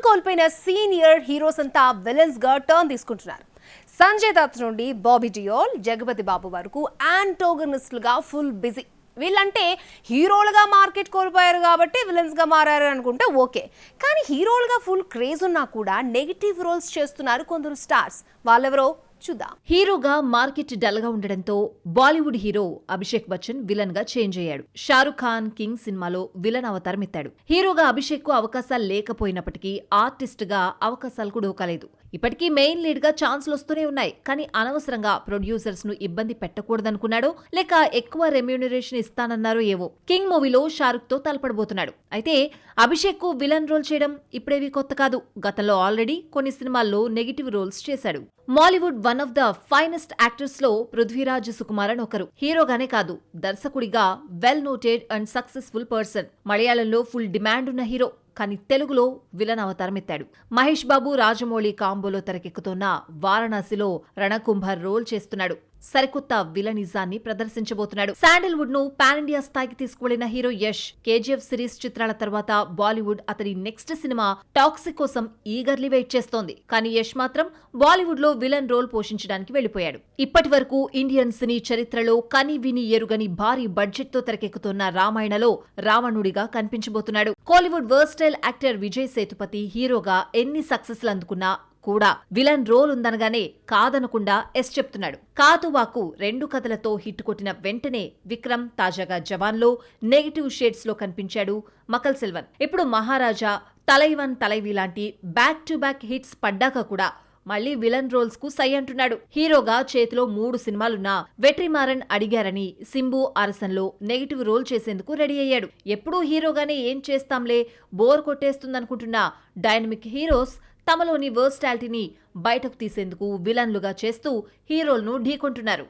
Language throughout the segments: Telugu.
కోల్పోయిన సీనియర్ హీరోస్ అంతా విలన్స్ గా టర్న్ తీసుకుంటున్నారు. సంజయ్ దత్ నుండి బాబీ డియోల్, జగపతి బాబు వరకు యాంటోగనిస్టులుగా ఫుల్ బిజీ. వీళ్ళంటే హీరోలుగా మార్కెట్ కోల్పోయారు కాబట్టి విలన్స్ గా మారారు అనుకుంటే ఓకే, కానీ హీరోలుగా ఫుల్ క్రేజ్ ఉన్నా కూడా నెగిటివ్ రోల్స్ చేస్తున్నారు కొందరు స్టార్స్. వాళ్ళెవరో చూద్దాం. హీరోగా మార్కెట్ డల్ గా ఉండడంతో బాలీవుడ్ హీరో అభిషేక్ బచ్చన్ విలన్ గా చేంజ్ అయ్యాడు. షారుఖ్ ఖాన్ కింగ్ సినిమాలో విలన్ అవతారం ఎత్తాడు. హీరోగా అభిషేక్ కు అవకాశాలు లేకపోయినప్పటికీ ఆర్టిస్ట్ గా అవకాశాలు కూడా డోకలేదు. ఇప్పటికీ మెయిన్ లీడ్ గా ఛాన్సులు వస్తూనే ఉన్నాయి. కానీ అనవసరంగా ప్రొడ్యూసర్స్ ను ఇబ్బంది పెట్టకూడదనుకున్నాడో లేక ఎక్కువ రెమ్యూనరేషన్ ఇస్తానన్నారో ఏవో కింగ్ మూవీలో షారుఖ్ తో తలపడబోతున్నాడు. అయితే అభిషేక్ కు విలన్ రోల్ చేయడం ఇప్పుడేవి కొత్త కాదు. గతంలో ఆల్రెడీ కొన్ని సినిమాల్లో నెగిటివ్ రోల్స్ చేశాడు. Mollywood one of the finest actors లో పృథ్వీరాజ్ సుకుమార్ అని ఒకరు. హీరోగానే కాదు, దర్శకుడిగా well noted and successful person. మలయాళంలో ఫుల్ డిమాండ్ ఉన్న హీరో, కానీ తెలుగులో విలన్ అవతారం ఎత్తాడు. మహేష్ బాబు రాజమౌళి కాంబోలో తెరకెక్కుతున్న వారణాసిలో రణకుంభర్ రోల్ చేస్తున్నాడు. సరికొత్త విలనిజాన్ని ప్రదర్శించబోతున్నాడు. శాండల్వుడ్ ను పాన్ ఇండియా స్థాయికి తీసుకువెళ్లిన హీరో యష్ కేజీఎఫ్ సిరీస్ చిత్రాల తర్వాత బాలీవుడ్ అతని నెక్స్ట్ సినిమా టాక్సిక్ కోసం ఈగర్లీ వెయిట్ చేస్తోంది. కానీ యష్ మాత్రం బాలీవుడ్ లో విలన్ రోల్ పోషించడానికి వెళ్లిపోయాడు. ఇప్పటి వరకు ఇండియన్ సినీ చరిత్రలో కని విని ఎరుగని భారీ బడ్జెట్ తో తెరకెక్కుతున్న రామాయణలో రావణుడిగా కనిపించబోతున్నాడు. కోలీవుడ్ వర్స్టైల్ యాక్టర్ విజయ్ సేతుపతి హీరోగా ఎన్ని సక్సెస్లు అందుకున్నా కూడా విలన్ రోల్ ఉందనగానే కాదనకుండా ఎస్ చెప్తున్నాడు. కాతువాకు 2 కథలతో హిట్ కొట్టిన వెంటనే విక్రమ్, తాజాగా జవాన్ లో నెగిటివ్ షేడ్స్ లో కనిపించాడు మకల్ సెల్వన్. ఇప్పుడు మహారాజా, తలైవన్ తలైవి లాంటి బ్యాక్ టు బ్యాక్ హిట్స్ పడ్డాక కూడా మళ్లీ విలన్ రోల్స్ కు సై అంటున్నాడు. హీరోగా చేతిలో 3 సినిమాలున్నా వెట్రిమారన్ అడిగారని సింబు అరసన్లో నెగిటివ్ రోల్ చేసేందుకు రెడీ అయ్యాడు. ఎప్పుడూ హీరోగానే ఏం చేస్తాంలే, బోర్ కొట్టేస్తుందనుకుంటున్న డైనమిక్ హీరోస్ తమలోని వర్స్టాలిటీని బయటకు తీసేందుకు విలన్లుగా చేస్తూ హీరోలను ఢీకొంటున్నారు.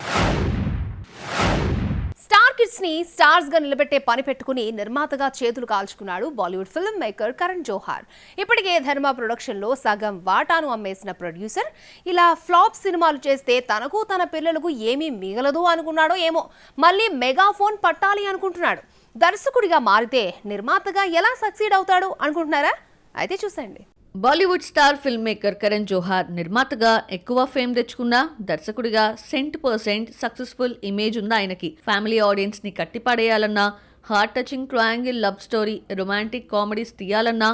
స్టార్ కిడ్స్ ని స్టార్స్ గా నిలబెట్టే పని పెట్టుకుని నిర్మాతగా చేతులు కాల్చుకున్నాడు బాలీవుడ్ ఫిల్మ్ మేకర్ కరణ్ జోహార్. ఇప్పటికే ధర్మ ప్రొడక్షన్ లో సగం వాటాను అమ్మేసిన ప్రొడ్యూసర్ ఇలా ఫ్లాప్ సినిమాలు చేస్తే తనకు తన పిల్లలకు ఏమీ మిగలదు అనుకున్నాడో ఏమో, మళ్ళీ మెగాఫోన్ పట్టాలి అనుకుంటున్నాడు. దర్శకుడిగా మారితే నిర్మాతగా ఎలా సక్సీడ్ అవుతాడు అనుకుంటున్నారా? అయితే చూసేయండి. Bollywood star film maker Karan Johar నిర్మాతగా ఎక్కువ ఫేమ్ తెచ్చుకున్నా దర్శకుడిగా 100% సక్సెస్ఫుల్ ఇమేజ్ ఉంది ఆయనకి. ఫ్యామిలీ ఆడియన్స్ ని కట్టిపడేయాలన్నా, heart touching triangle love story, romantic comedies తీయాలన్నా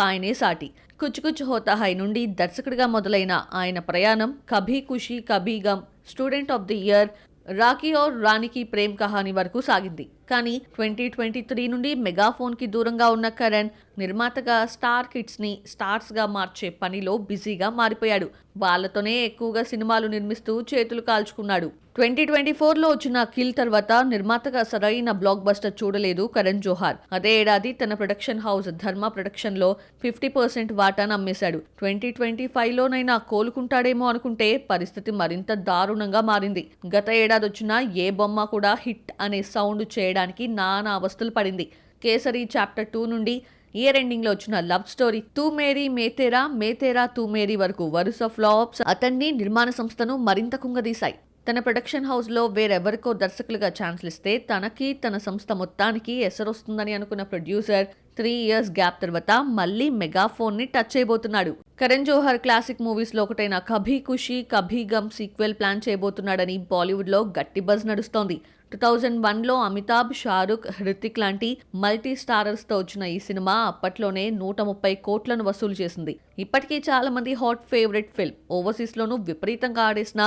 ఆయనే సాటి. కుచ్ కుచ్ హోతా హై నుండి దర్శకుడిగా మొదలైన ఆయన ప్రయాణం Kabhi Khushi Kabhi Gham, student of the year, Rocky aur రాణికి ప్రేమ్ కహాని వరకు సాగింది. కానీ 2023 నుండి మెగాఫోన్ కి దూరంగా ఉన్న కరణ్ నిర్మాతగా స్టార్ కిడ్స్ ని స్టార్స్ గా మార్చే పనిలో బిజీగా మారిపోయాడు. వాళ్లతోనే ఎక్కువగా సినిమాలు నిర్మిస్తూ చేతులు కాల్చుకున్నాడు. 2024లో వచ్చిన కిల్ తర్వాత నిర్మాతగా సరైన బ్లాక్ బస్టర్ చూడలేదు కరణ్ జోహార్. అదే ఏడాది తన ప్రొడక్షన్ హౌస్ ధర్మ ప్రొడక్షన్ లో 50% వాటాను అమ్మేశాడు. 2025లోనైనా కోలుకుంటాడేమో అనుకుంటే పరిస్థితి మరింత దారుణంగా మారింది. గత ఏడాది వచ్చిన ఏ బొమ్మ కూడా హిట్ అనే సౌండ్ చేయడానికి నానా అవస్థలు పడింది. కేసరి చాప్టర్ 2 నుండి ఇయర్ ఎండింగ్ లో వచ్చిన లవ్ స్టోరీ తూ మేరీ మేతేరా తూ మేరీ వరకు వరుస ఫ్లాప్స్ అతన్ని, నిర్మాణ సంస్థను మరింత కుంగదీశాయి. తన ప్రొడక్షన్ హౌస్ లో వేరెవరికో దర్శకులుగా ఛాన్స్లు ఇస్తే తనకి, తన సంస్థ మొత్తానికి ఎసరొస్తుందని అనుకున్న ప్రొడ్యూసర్ 3 years గ్యాప్ తర్వాత మళ్లీ మెగాఫోన్ ని టచ్ చేయబోతున్నాడు. కరణ్ జోహార్ క్లాసిక్ మూవీస్ లో ఒకటైన కభీ ఖుషీ కభీ గమ్ సీక్వెల్ ప్లాన్ చేయబోతున్నాడని బాలీవుడ్ లో గట్టి బజ్ నడుస్తోంది. 2001లో అమితాబ్, షారుఖ్, హృతిక్ లాంటి మల్టీ స్టారర్స్ తో వచ్చిన ఈ సినిమా అప్పట్లోనే 130 కోట్లను వసూలు చేసింది. ఇప్పటికీ చాలా మంది హాట్ ఫేవరెట్ ఫిల్మ్. ఓవర్సీస్ లోనూ విపరీతంగా ఆడేసిన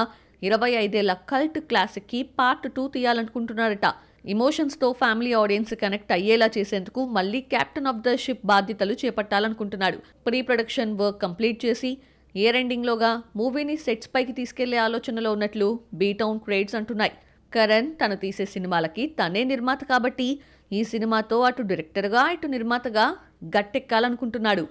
25 ఏళ్ల కల్ట్ క్లాసిక్ కి పార్ట్ 2 తీయాలనుకుంటున్నారట. ఇమోషన్స్ తో ఫ్యామిలీ ఆడియన్స్ కనెక్ట్ అయ్యేలా చేసేందుకు మళ్లీ కెప్టెన్ ఆఫ్ ద షిప్ బాధ్యతలు చేపట్టాలనుకుంటున్నాడు. ప్రీ ప్రొడక్షన్ వర్క్ కంప్లీట్ చేసి ఇయర్ ఎండింగ్ లోగా మూవీని సెట్స్ పైకి తీసుకెళ్లే ఆలోచనలో ఉన్నట్లు బీటౌన్ క్రేడ్స్ అంటున్నాయి. కరణ్ తను తీసే సినిమాలకి తనే నిర్మాత కాబట్టి ఈ సినిమాతో అటు డైరెక్టర్గా ఇటు నిర్మాతగా గట్టెక్కాలనుకుంటున్నాడు.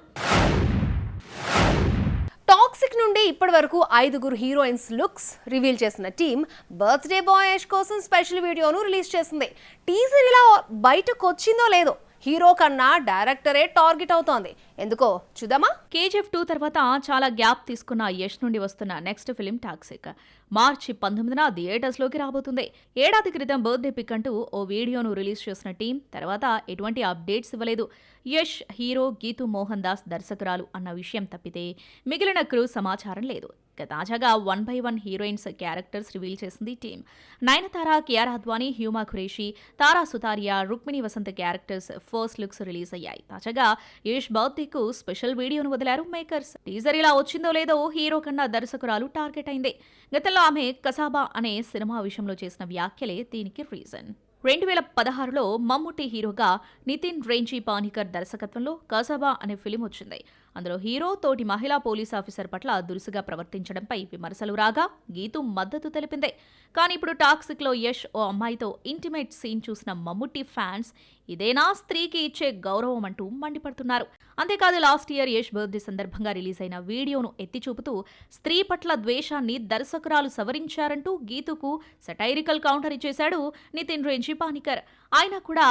టాక్సిక్ నుండి ఇప్పటి వరకు 5 హీరోయిన్స్ లుక్స్ రివీల్ చేసిన టీమ్ బర్త్డే బాయ్ యష్ కోసం స్పెషల్ వీడియోను రిలీజ్ చేసింది. టీజర్ ఇలా బయటకు వచ్చిందో లేదో హీరో కన్నా డైరెక్టరే టార్గెట్ అవుతోంది. ఎందుకో చూద్దామా? కేజీఎఫ్ 2 తర్వాత చాలా గ్యాప్ తీసుకున్న యష్ నుండి వస్తున్న నెక్స్ట్ ఫిలిం టాక్సిక్ మార్చి 19న థియేటర్స్లోకి రాబోతుంది. ఏడాది క్రితం బర్త్డే పిక్ అంటూ ఓ వీడియోను రిలీజ్ చేసిన టీం తర్వాత ఎటువంటి అప్డేట్స్ ఇవ్వలేదు. యష్ హీరో, గీతూ మోహన్ దాస్ దర్శకురాలు అన్న విషయం తప్పితే మిగిలిన క్రూ సమాచారం లేదు. ఇక తాజాగా 1 by 1 హీరోయిన్స్ క్యారెక్టర్స్ రివీల్ చేసింది team. Nayanthara, Kiara Advani, Huma Qureshi, Tara Sutaria, Rukmini Vasanth characters first looks release అయ్యాయి. తాజాగా యష్ బర్త్డేకు స్పెషల్ వీడియోను వదిలారు మేకర్స్. టీజర్ ఇలా వచ్చిందో లేదో హీరో కన్నా దర్శకురాలు టార్గెట్ అయింది. గతంలో ఆమె కసాబా అనే సినిమా విషయంలో చేసిన వ్యాఖ్యలే దీనికి రీజన్. 2016లో మమ్ముట్టి హీరోగా నితిన్ రేంజీ పానికర్ దర్శకత్వంలో కసాబా అనే ఫిలిం వచ్చింది. అందులో హీరో తోటి మహిళా పోలీస్ ఆఫీసర్ పట్ల దురుసుగా ప్రవర్తించడంపై విమర్శలు రాగా గీతూ మద్దతు తెలిపింది. కానీ ఇప్పుడు టాక్సిక్లో యష్ ఓ అమ్మాయితో ఇంటిమేట్ సీన్ చూసిన మమ్ముట్టి ఫ్యాన్స్ ఇదేనా స్త్రీకి ఇచ్చే గౌరవం అంటూ మండిపడుతున్నారు. అంతేకాదు లాస్ట్ ఇయర్ యష్ బర్త్డే సందర్భంగా రిలీజ్ అయిన వీడియోను ఎత్తి చూపుతూ స్త్రీ పట్ల ద్వేషాన్ని దర్శకురాలు సవరించారంటూ గీతుకు సటైరికల్ కౌంటర్ ఇచ్చేశాడు నితిన్ రేంజీ పానికర్. అయినా కూడా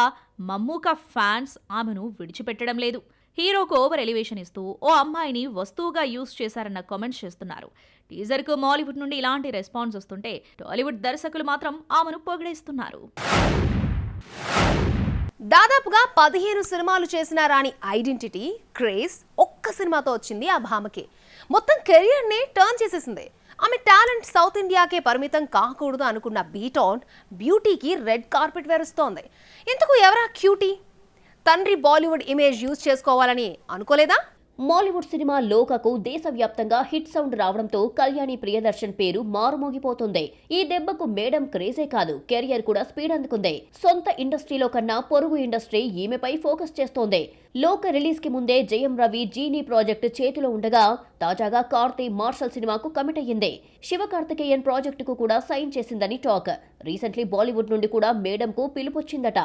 మమ్మూకా ఫ్యాన్స్ ఆమెను విడిచిపెట్టడం లేదు. హీరోకు ఓవర్ ఎలివేషన్ ఇస్తూ ఓ అమ్మాయిని వస్తువుగా యూజ్ చేశారన్న కామెంట్స్ చేస్తున్నారు. టీజర్కు మాలీవుడ్ నుండి ఇలాంటి రెస్పాన్స్ వస్తుంటే టాలీవుడ్ దర్శకులు మాత్రం ఆమెను పొగిడేస్తున్నారు. దాదాపుగా 15 సినిమాలు చేసిన రాని ఐడెంటిటీ, క్రేజ్ ఒక్క సినిమాతో వచ్చింది ఆ భామకి. మొత్తం కెరియర్ని టర్న్ చేసేసింది. ఆమె టాలెంట్ సౌత్ ఇండియాకే పరిమితం కాకూడదు అనుకున్న బీటాన్ బ్యూటీకి రెడ్ కార్పెట్ వేరుస్తోంది. ఇంతకు ఎవరా క్యూటీ? తండ్రి బాలీవుడ్ ఇమేజ్ యూజ్ చేసుకోవాలని అనుకోలేదా? మాలీవుడ్ సినిమా లోకకు దేశవ్యాప్తంగా హిట్ సౌండ్ రావడంతో కళ్యాణి ప్రియదర్శన్ పేరు మారుమోగిపోతుంది. ఈ దెబ్బకు మేడం క్రేజే కాదు, కెరియర్ కూడా స్పీడ్ అందుకుంది. సొంత ఇండస్ట్రీలో కన్నా పొరుగు ఇండస్ట్రీ ఈమెపై ఫోకస్ చేస్తోంది. లోక రిలీజ్ కి ముందే జయం రవి జీనీ ప్రాజెక్టు చేతిలో ఉండగా తాజాగా కార్తీ మార్షల్ సినిమాకు కమిట్ అయ్యింది. శివకార్తికేయన్ ప్రాజెక్టుకు కూడా సైన్ చేసిందని టాక్. రీసెంట్లీ బాలీవుడ్ నుండి కూడా మేడంకు పిలుపొచ్చిందట.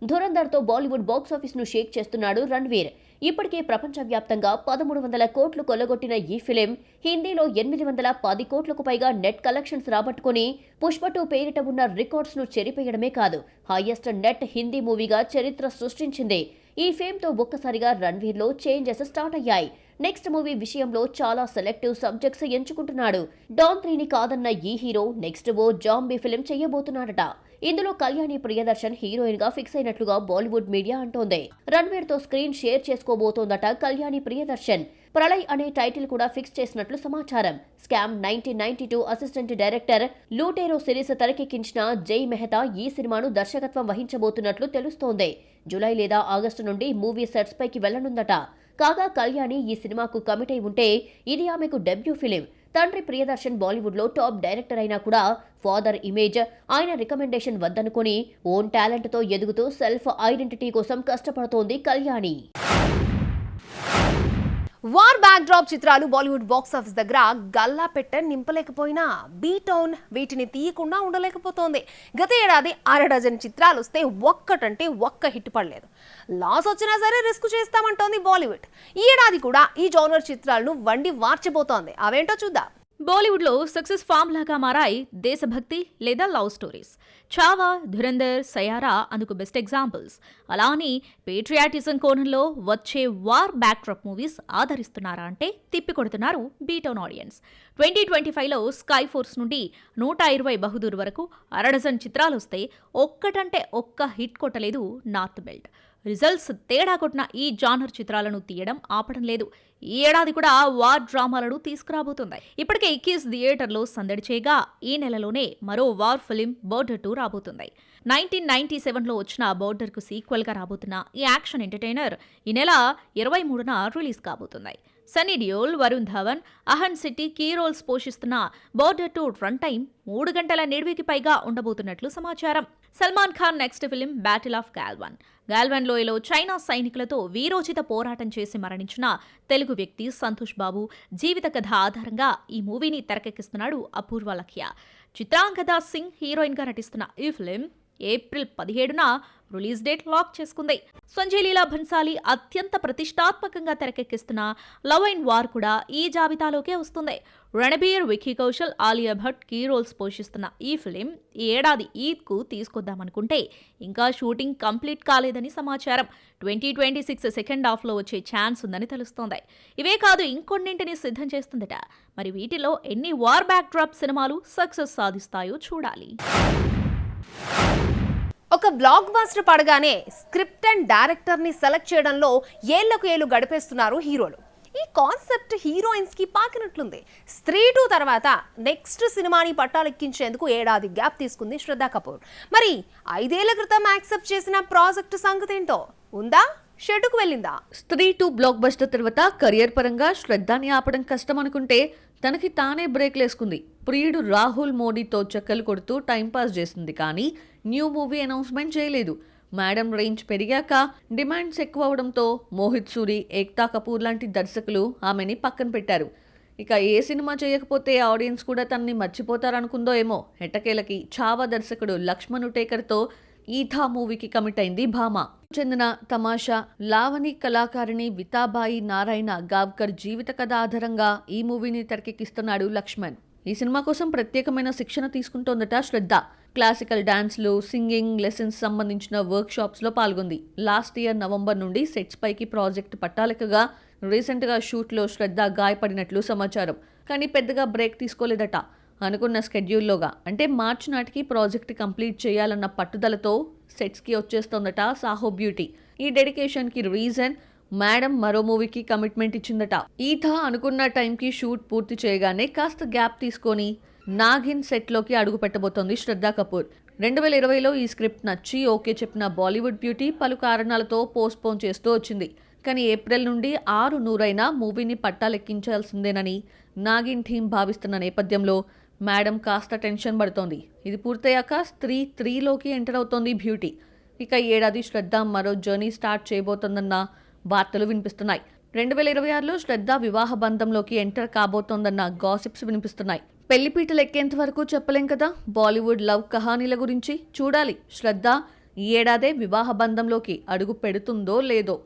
ధురంధర్తో బాలీవుడ్ బాక్సాఫీస్ ను షేక్ చేస్తున్నాడు రణ్వీర్. ఇప్పటికే ప్రపంచవ్యాప్తంగా 1300 కోట్లు కొల్లగొట్టిన ఈ ఫిలిం హిందీలో 810 కోట్లకు పైగా నెట్ కలెక్షన్స్ రాబట్టుకుని పుష్ప 2 పేరిట ఉన్న రికార్డ్స్ ను చెరిపేయడమే కాదు, హైయెస్ట్ నెట్ హిందీ మూవీగా చరిత్ర సృష్టించింది. ఈ ఫేమ్ తో ఒక్కసారిగా రణ్వీర్ లో చేంజెస్ స్టార్ట్ అయ్యాయి. నెక్స్ట్ మూవీ విషయంలో చాలా సెలెక్టివ్ సబ్జెక్ట్స్ ఎంచుకుంటున్నాడు. డాన్ 3ని కాదన్న ఈ హీరో నెక్స్ట్ ఓ జాంబీ ఫిలిం చేయబోతున్నాడట. ఇందులో కళ్యాణి ప్రియదర్శన్ హీరోయిన్ గా ఫిక్స్ అయినట్లుగా బాలీవుడ్ మీడియా అంటోంది. రణ్వీర్ తో స్క్రీన్ షేర్ చేసుకోబోతోందట కళ్యాణి ప్రియదర్శన్. ప్రళయ్ అనే టైటిల్ కూడా ఫిక్స్ చేసినట్లు సమాచారం. స్కామ్ 1992 అసిస్టెంట్ డైరెక్టర్ లూటేరో సిరీస్ తెరకెక్కించిన జై మెహతా ఈ సినిమాను దర్శకత్వం వహించబోతున్నట్లు తెలుస్తోంది. జూలై లేదా ఆగస్టు నుండి మూవీ సెట్స్ పైకి వెళ్లనుందట. కాగా కళ్యాణి ఈ సినిమాకు కమిట్ అయి ఉంటే ఇది ఆమెకు డెబ్యూ ఫిలిం. తండ్రి ప్రియదర్శన్ బాలీవుడ్ లో టాప్ డైరెక్టర్ అయినా కూడా ఫాదర్ ఇమేజ్, ఆయన రికమెండేషన్ వద్దనుకుని ఓన్ టాలెంట్ తో ఎదుగుతూ సెల్ఫ్ ఐడెంటిటీ కోసం కష్టపడుతోంది కళ్యాణి. వార్ బ్యాక్ డ్రాప్ చిత్రాలు బాలీవుడ్ బాక్స్ ఆఫీస్ దగ్గర గల్లా పెట్ట నింపలేకపోయినా బీటౌన్ వీటిని తీయకుండా ఉండలేకపోతోంది. గత ఏడాది 6 డజన్ చిత్రాలు వస్తే ఒక్కటంటే ఒక్క హిట్ పడలేదు. లాస్ వచ్చినా సరే రిస్క్ చేస్తామంటోంది బాలీవుడ్. ఈ ఏడాది కూడా ఈ జోనర్ చిత్రాలను వండి మార్చబోతోంది. అవేంటో చూద్దాం. బాలీవుడ్లో సక్సెస్ ఫామ్ లాగా మారాయి దేశభక్తి లేదా లవ్ స్టోరీస్. చావా, ధురంధర్, సయారా అందుకు బెస్ట్ ఎగ్జాంపుల్స్. అలా అని పేట్రియాటిజం కోణంలో వచ్చే వార్ బ్యాక్డ్రాప్ మూవీస్ ఆదరిస్తున్నారా అంటే తిప్పికొడుతున్నారు బీటౌన్ ఆడియన్స్. 2025లో స్కై ఫోర్స్ నుండి 120 బహదూర్ వరకు 6 డజన్ చిత్రాలు వస్తే ఒక్కటంటే ఒక్క హిట్ కొట్టలేదు నార్త్ బెల్ట్. రిజల్ట్స్ తేడా కొట్టిన ఈ జానర్ చిత్రాలను తీయడం ఆపడం లేదు. ఈ ఏడాది కూడా వార్ డ్రామాలను తీసుకురాబోతుంది. ఇప్పటికే 21 థియేటర్లో సందడి చేయగా ఈ నెలలోనే మరో వార్ ఫిలిం బోర్డర్ 2 రాబోతుంది. 1997లో వచ్చిన బోర్డర్కు సీక్వెల్గా రాబోతున్న ఈ యాక్షన్ ఎంటర్టైనర్ ఈ నెల 23న రిలీజ్ కాబోతుంది. సన్నీ డియోల్, వరుణ్ ధవన్, అహన్ సిటీ కీ రోల్స్ పోషిస్తున్న బోర్డర్ 2 రన్ టైం 3 గంటల నిడివికి పైగా ఉండబోతున్నట్లు సమాచారం. Salman Khan next film battle of Galwan. Galwan లోయలో చైనా సైనికులతో వీరోచిత పోరాటం చేసి మరణించిన తెలుగు వ్యక్తి సంతోష్ బాబు జీవిత కథ ఆధారంగా ఈ మూవీని తెరకెక్కిస్తున్నాడు అపూర్వ లఖ్యా. చిత్రాంగద సింగ్ హీరోయిన్ గా నటిస్తున్న ఈ ఫిలిం ఏప్రిల్ 17న రిలీజ్ డేట్ లాక్ చేసుకుంది. సంజయ్ లీలా భన్సాలి అత్యంత ప్రతిష్టాత్మకంగా తెరకెక్కిస్తున్న లవ్ అండ్ వార్ కూడా ఈ జాబితాలోకే వస్తుంది. రణబీర్, విక్కీ కౌశల్, ఆలియా భట్ కీ రోల్స్ పోషిస్తున్న ఈ ఫిలిం ఈ ఏడాది ఈద్కు తీసుకొద్దామనుకుంటే ఇంకా షూటింగ్ కంప్లీట్ కాలేదని సమాచారం. 2026 సెకండ్ హాఫ్లో వచ్చే ఛాన్స్ ఉందని తెలుస్తోంది. ఇవే కాదు ఇంకొన్నింటిని సిద్ధం చేస్తుందట. మరి వీటిలో ఎన్ని వార్ బ్యాక్ డ్రాప్ సినిమాలు సక్సెస్ సాధిస్తాయో చూడాలి. ఒక బ్లాక్ బస్టర్ పడగానే స్క్రిప్ట్ అండ్ డైరెక్టర్ ని సెలెక్ట్ చేయడంలో ఏళ్లకు ఏళ్లు గడిపేస్తున్నారు హీరోలు. ఈ కాన్సెప్ట్ హీరోయిన్స్ కి పాకినట్లుంది. స్త్రీ 2 తర్వాత నెక్స్ట్ సినిమాని పట్టాలెక్కించేందుకు ఏడాది గ్యాప్ తీసుకుంది శ్రద్ధా కపూర్. మరి 5 ఏళ్ల క్రితం యాక్సెప్ట్ చేసిన ప్రాజెక్టు సంగతేంటో, ఉందా షెడ్డుకు వెళ్ళిందా? స్త్రీ 2 బ్లాక్ బస్టర్ తర్వాత కెరియర్ పరంగా శ్రద్ధాని ఆపడం కష్టం అనుకుంటే తనకి తానే బ్రేక్ లేసుకుంది. ప్రియుడు రాహుల్ మోడీతో చెక్కలు కొడుతూ టైంపాస్ చేసింది, కానీ న్యూ మూవీ అనౌన్స్మెంట్ చేయలేదు. మేడం రేంజ్ పెరిగాక డిమాండ్స్ ఎక్కువ అవడంతో మోహిత్ సూరి, ఏక్తా కపూర్ లాంటి దర్శకులు ఆమెని పక్కన పెట్టారు. ఇక ఏ సినిమా చేయకపోతే ఆడియన్స్ కూడా తనని మర్చిపోతారనుకుందో ఏమో. ఎట్టకేలకి ఛావా దర్శకుడు లక్ష్మణ్ ఉటేకర్తో ఈథా మూవీకి కమిట్ అయింది భామ. చెందిన తమాషా, లావణి కళాకారిణి వితాబాయి నారాయణ గావ్కర్ జీవిత కథ ఆధారంగా ఈ మూవీని తెరకెక్కిస్తున్నాడు లక్ష్మణ్. ఈ సినిమా కోసం ప్రత్యేకమైన శిక్షణ తీసుకుంటోందట శ్రద్ధ. క్లాసికల్ డాన్స్లు, సింగింగ్ లెసన్స్ సంబంధించిన వర్క్ షాప్స్లో పాల్గొంది. లాస్ట్ ఇయర్ నవంబర్ నుండి సెట్స్ పైకి ప్రాజెక్ట్ పట్టాలెక్కగా రీసెంట్గా షూట్లో శ్రద్ధ గాయపడినట్లు సమాచారం. కానీ పెద్దగా బ్రేక్ తీసుకోలేదట. అనుకున్న స్కెడ్యూల్లోగా అంటే మార్చి నాటికి ప్రాజెక్ట్ కంప్లీట్ చేయాలన్న పట్టుదలతో సెట్స్కి వచ్చేస్తోందట సాహో బ్యూటీ. ఈ డెడికేషన్కి రీజన్ మేడం మరో మూవీకి కమిట్మెంట్ ఇచ్చిందట. ఈథా అనుకున్న టైంకి షూట్ పూర్తి చేయగానే కాస్త గ్యాప్ తీసుకొని నాగిన్ సెట్లోకి అడుగు పెట్టబోతోంది శ్రద్ధా కపూర్. 2020లో ఈ స్క్రిప్ట్ నచ్చి ఓకే చెప్పిన బాలీవుడ్ బ్యూటీ పలు కారణాలతో పోస్ట్పోన్ చేస్తూ వచ్చింది. కానీ ఏప్రిల్ నుండి 6 నూరైనా మూవీని పట్టాలెక్కించాల్సిందేనని నాగిన్ టీం భావిస్తున్న నేపథ్యంలో మేడం కాస్త టెన్షన్ పడుతోంది. ఇది పూర్తయ్యాక స్త్రీ 3లోకి ఎంటర్ అవుతోంది బ్యూటీ. ఇక ఏడాది శ్రద్ధ మరో జర్నీ స్టార్ట్ చేయబోతోందన్న వార్తలు వినిపిస్తున్నాయి. 2026లో శ్రద్ధ వివాహ బంధంలోకి ఎంటర్ కాబోతోందన్న గాసిప్స్ వినిపిస్తున్నాయి. పెళ్లిపీటలు ఎక్కేంత వరకు చెప్పలేం కదా బాలీవుడ్ లవ్ కహానీల గురించి. చూడాలి శ్రద్ధ ఈ ఏడాదే వివాహ బంధంలోకి అడుగు పెడుతుందో లేదో.